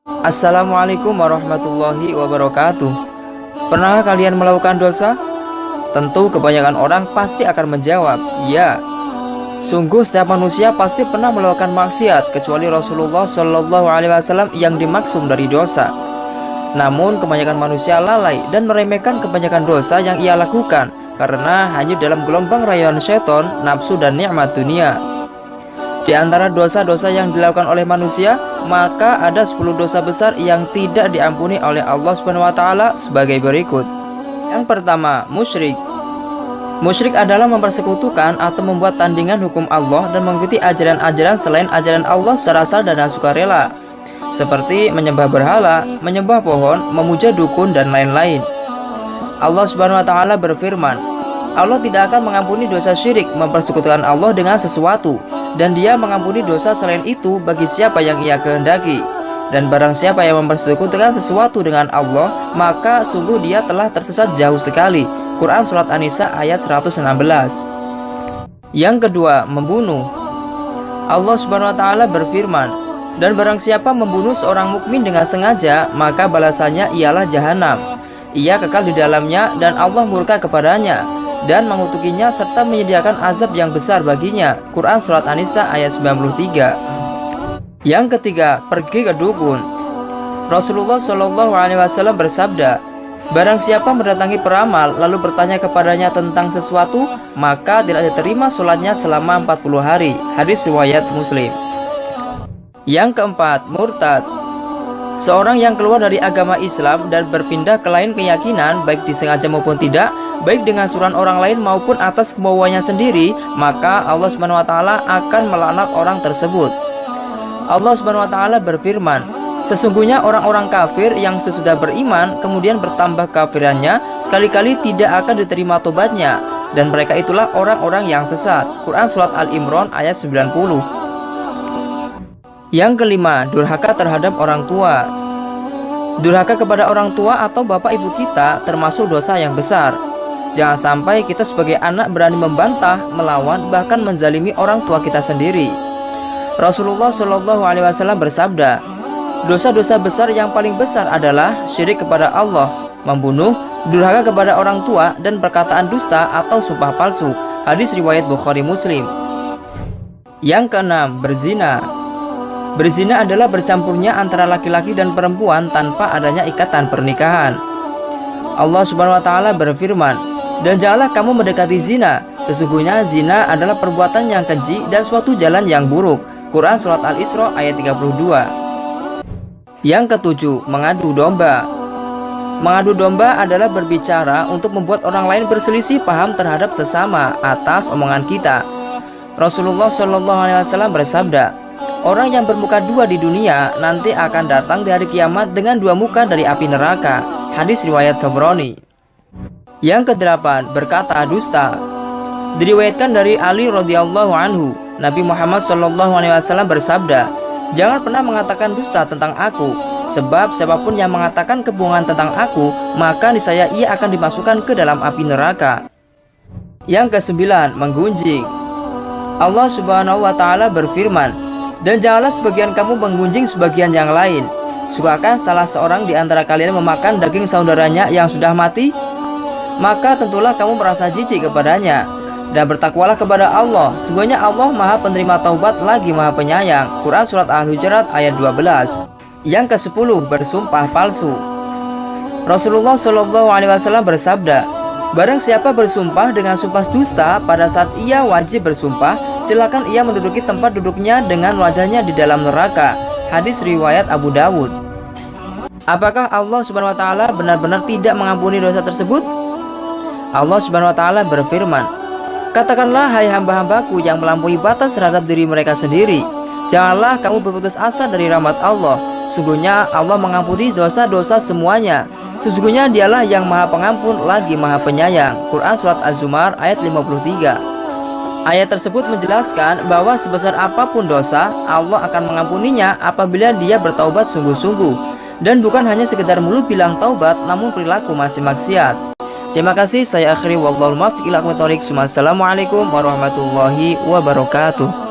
Assalamualaikum warahmatullahi wabarakatuh. Pernahkah kalian melakukan dosa? Tentu kebanyakan orang pasti akan menjawab, ya. Sungguh setiap manusia pasti pernah melakukan maksiat, kecuali Rasulullah Shallallahu Alaihi Wasallam yang dimaksum dari dosa. Namun kebanyakan manusia lalai dan meremehkan kebanyakan dosa yang ia lakukan, karena hanya dalam gelombang rayuan setan, nafsu dan nikmat dunia. Di antara dosa-dosa yang dilakukan oleh manusia, maka ada 10 dosa besar yang tidak diampuni oleh Allah SWT sebagai berikut. Yang pertama, musyrik. Musyrik adalah mempersekutukan atau membuat tandingan hukum Allah dan mengikuti ajaran-ajaran selain ajaran Allah secara sadar dan sukarela, seperti menyembah berhala, menyembah pohon, memuja dukun, dan lain-lain. Allah SWT berfirman, Allah tidak akan mengampuni dosa syirik mempersekutukan Allah dengan sesuatu, dan Dia mengampuni dosa selain itu bagi siapa yang Ia kehendaki. Dan barang siapa yang mempersekutukan sesuatu dengan Allah, maka sungguh dia telah tersesat jauh sekali. Quran Surat An-Nisa ayat 116. Yang kedua, membunuh. Allah SWT berfirman, dan barang siapa membunuh seorang mukmin dengan sengaja, maka balasannya ialah jahanam. Ia kekal di dalamnya dan Allah murka kepadanya dan mengutukinya serta menyediakan azab yang besar baginya. Quran Surat An-Nisa ayat 93. Yang ketiga, pergi ke dukun. Rasulullah Shallallahu Alaihi Wasallam bersabda, barang siapa mendatangi peramal lalu bertanya kepadanya tentang sesuatu, maka tidak diterima sholatnya selama 40 hari. Hadis riwayat Muslim. Yang keempat, murtad. Seorang yang keluar dari agama Islam dan berpindah ke lain keyakinan, baik disengaja maupun tidak, baik dengan suruhan orang lain maupun atas kemauannya sendiri, maka Allah SWT akan melaknat orang tersebut. Allah SWT berfirman, sesungguhnya orang-orang kafir yang sesudah beriman kemudian bertambah kafirannya, sekali-kali tidak akan diterima tobatnya, dan mereka itulah orang-orang yang sesat. Quran Surat Al-Imran ayat 90. Yang kelima, durhaka terhadap orang tua. Durhaka kepada orang tua atau bapak ibu kita termasuk dosa yang besar. Jangan sampai kita sebagai anak berani membantah, melawan, bahkan menzalimi orang tua kita sendiri. Rasulullah Shallallahu Alaihi Wasallam bersabda, dosa-dosa besar yang paling besar adalah syirik kepada Allah, membunuh, durhaka kepada orang tua, dan perkataan dusta atau sumpah palsu. Hadis riwayat Bukhari Muslim. Yang keenam, berzina. Berzina adalah bercampurnya antara laki-laki dan perempuan tanpa adanya ikatan pernikahan. Allah Subhanahu wa Ta'ala berfirman, dan janganlah kamu mendekati zina, sesungguhnya zina adalah perbuatan yang keji dan suatu jalan yang buruk. Quran Surat Al-Isra ayat 32. Yang ketujuh, mengadu domba. Mengadu domba adalah berbicara untuk membuat orang lain berselisih paham terhadap sesama atas omongan kita. Rasulullah Shallallahu Alaihi Wasallam bersabda, orang yang bermuka dua di dunia nanti akan datang di hari kiamat dengan dua muka dari api neraka. Hadis riwayat Tabrani. Yang kedelapan, berkata dusta. Diriwayatkan dari Ali radhiyallahu anhu, Nabi Muhammad sallallahu alaihi wasallam bersabda, jangan pernah mengatakan dusta tentang aku, sebab siapapun yang mengatakan kebohongan tentang aku, maka niscaya ia akan dimasukkan ke dalam api neraka. Yang kesembilan, menggunjing. Allah Subhanahu wa Ta'ala berfirman, dan janganlah sebagian kamu menggunjing sebagian yang lain. Sukakah salah seorang di antara kalian memakan daging saudaranya yang sudah mati? Maka tentulah kamu merasa jijik kepadanya. Dan bertakwalah kepada Allah, sesungguhnya Allah Maha Penerima Taubat lagi Maha Penyayang. Quran Surat Al-Hujurat ayat 12. Yang ke-10, bersumpah palsu. Rasulullah Shallallahu Alaihi Wasallam bersabda, barang siapa bersumpah dengan sumpah dusta pada saat ia wajib bersumpah, silakan ia menduduki tempat duduknya dengan wajahnya di dalam neraka. Hadis riwayat Abu Dawud. Apakah Allah Subhanahu wa Ta'ala benar-benar tidak mengampuni dosa tersebut? Allah Subhanahu wa Ta'ala berfirman, katakanlah hai hamba-hambaku yang melampaui batas terhadap diri mereka sendiri, janganlah kamu berputus asa dari rahmat Allah. Sungguhnya Allah mengampuni dosa-dosa semuanya. Sesungguhnya dialah yang maha pengampun lagi maha penyayang. Quran Surat Az-Zumar ayat 53. Ayat tersebut menjelaskan bahwa sebesar apapun dosa, Allah akan mengampuninya apabila dia bertaubat sungguh-sungguh, dan bukan hanya sekedar mulut bilang taubat namun perilaku masih maksiat. Terima kasih, saya akhiri wallahul muwaffiq ila aqwamit thoriq. Assalamualaikum warahmatullahi wabarakatuh.